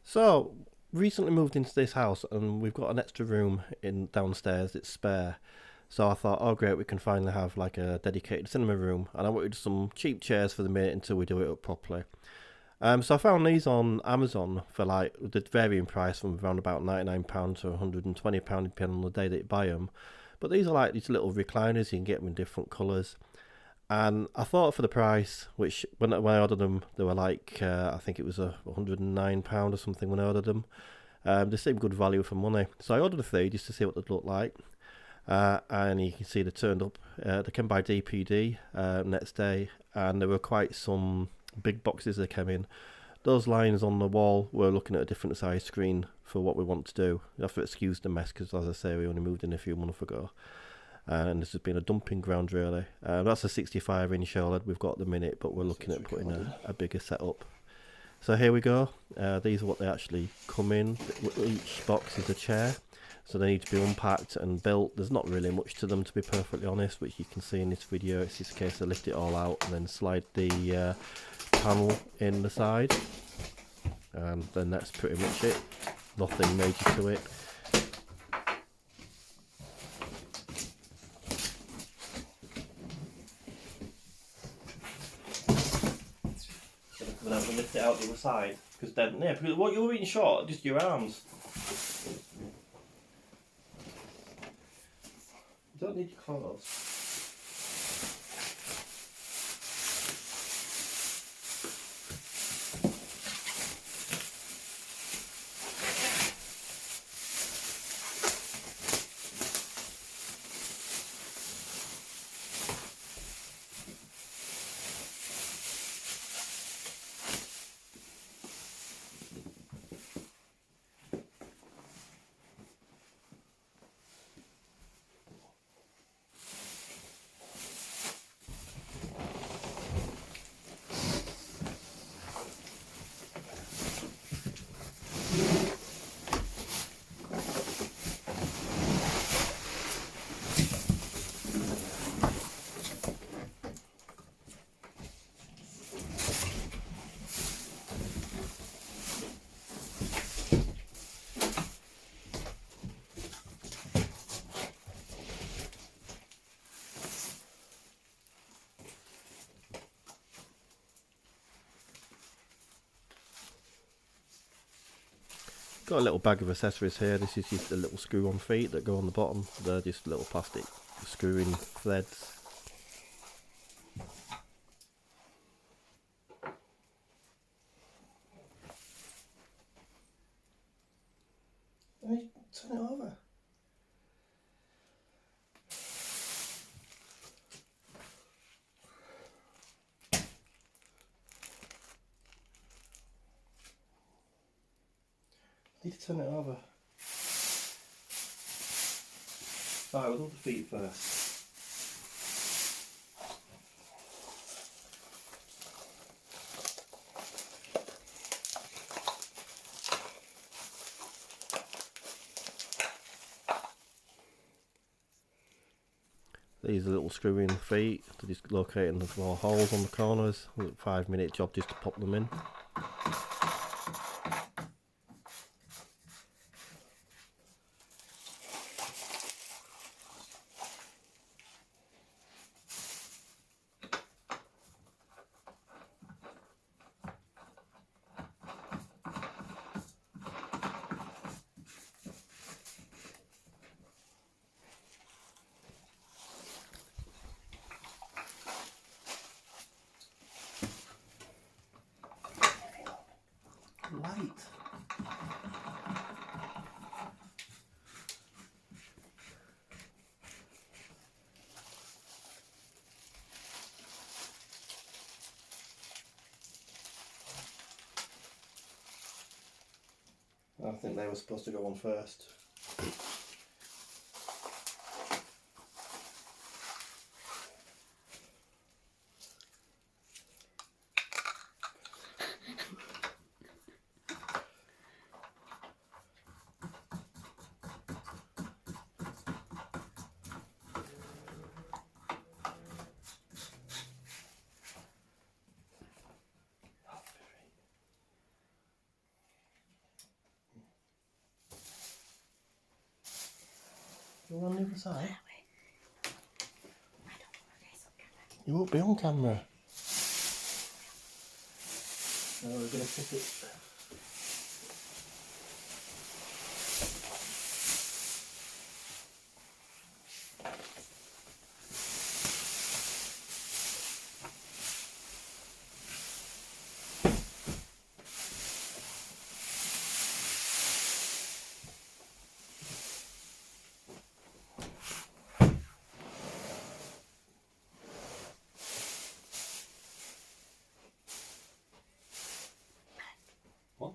So, recently moved into this house and we've got an extra room in downstairs, it's spare. So I thought, oh great, we can finally have like a dedicated cinema room. And I wanted some cheap chairs for the minute until we do it up properly. So I found these on Amazon for like the varying price from around about £99 to £120 depending on the day that you buy them. But these are like these little recliners, you can get them in different colours. And I thought for the price, which when I ordered them, they were like I think it was £109 or something when I ordered them. They seemed good value for money, so I ordered a few just to see what they'd look like. And you can see they turned up. They came by DPD next day, and there were quite some big boxes that came in. Those lines on the wall were looking at a different size screen for what we want to do. You have to excuse the mess because, as I say, we only moved in a few months ago. And this has been a dumping ground really. That's a 65-inch OLED we've got at the minute, but we're looking at putting a bigger setup. So here we go. These are what they actually come in. Each box is a chair, so they need to be unpacked and built. There's not really much to them, to be perfectly honest, which you can see in this video. It's just a case of lift it all out and then slide the panel in the side, and then that's pretty much it. Nothing major to it. Then I'm going to lift it out the other side, because then, yeah, because what you're eating short, just your arms. You don't need your claws. Got a little bag of accessories here. This is just the little screw-on feet that go on the bottom. They're just little plastic screwing threads. Hey, turn it over. Need to turn it over. Alright, we'll do the feet first. These are little screw-in feet. They're just located in the 4 holes on the corners. 5-minute job just to pop them in. Light. I think they were supposed to go on first. You on the other side? You won't be on camera. No, we're going to tip it. What?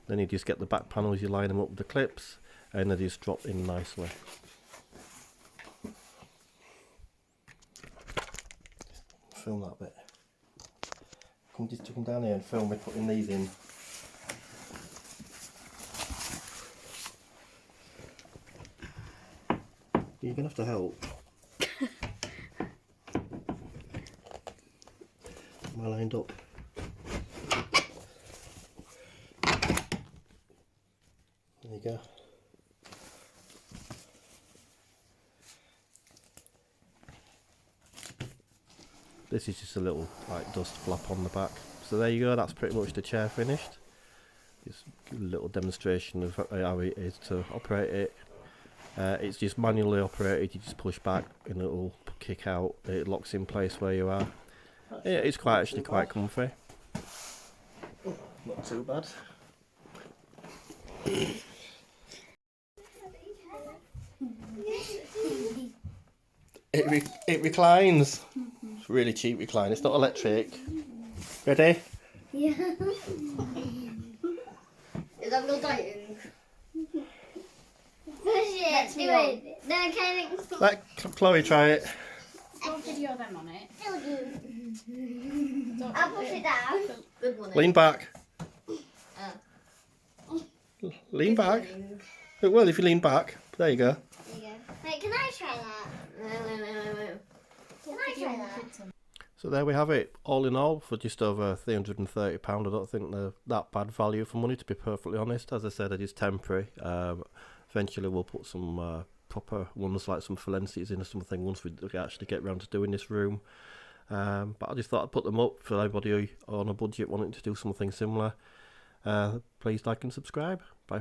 Then you just get the back panels, you line them up with the clips, and they just drop in nicely. Film that bit. Come down here and film me putting these in. You're gonna have to help. Am I lined up? There you go. This is just a little like dust flap on the back. So there you go, that's pretty much the chair finished. Just a little demonstration of how it is to operate it. It's just manually operated, you just push back and it'll kick out, it locks in place where you are. Yeah, it's actually quite comfy. Not too bad. It reclines. It's a really cheap recline. It's not electric. Ready? Yeah. Is that not dying? Push it. Do it. No, can it? Let Chloe try it. Don't video them on it. I'll push it down. Good one. Lean back. Lean back. Well, if you lean back, there you go. There you go. Wait, can I try that? Can I try that? So there we have it. All in all, for just over £330, I don't think they're that bad value for money, to be perfectly honest. As I said, it is temporary. Eventually we'll put some proper ones, like some Valencias in or something, once we actually get round to doing this room. But I just thought I'd put them up for anybody on a budget wanting to do something similar. Please like and subscribe. Bye for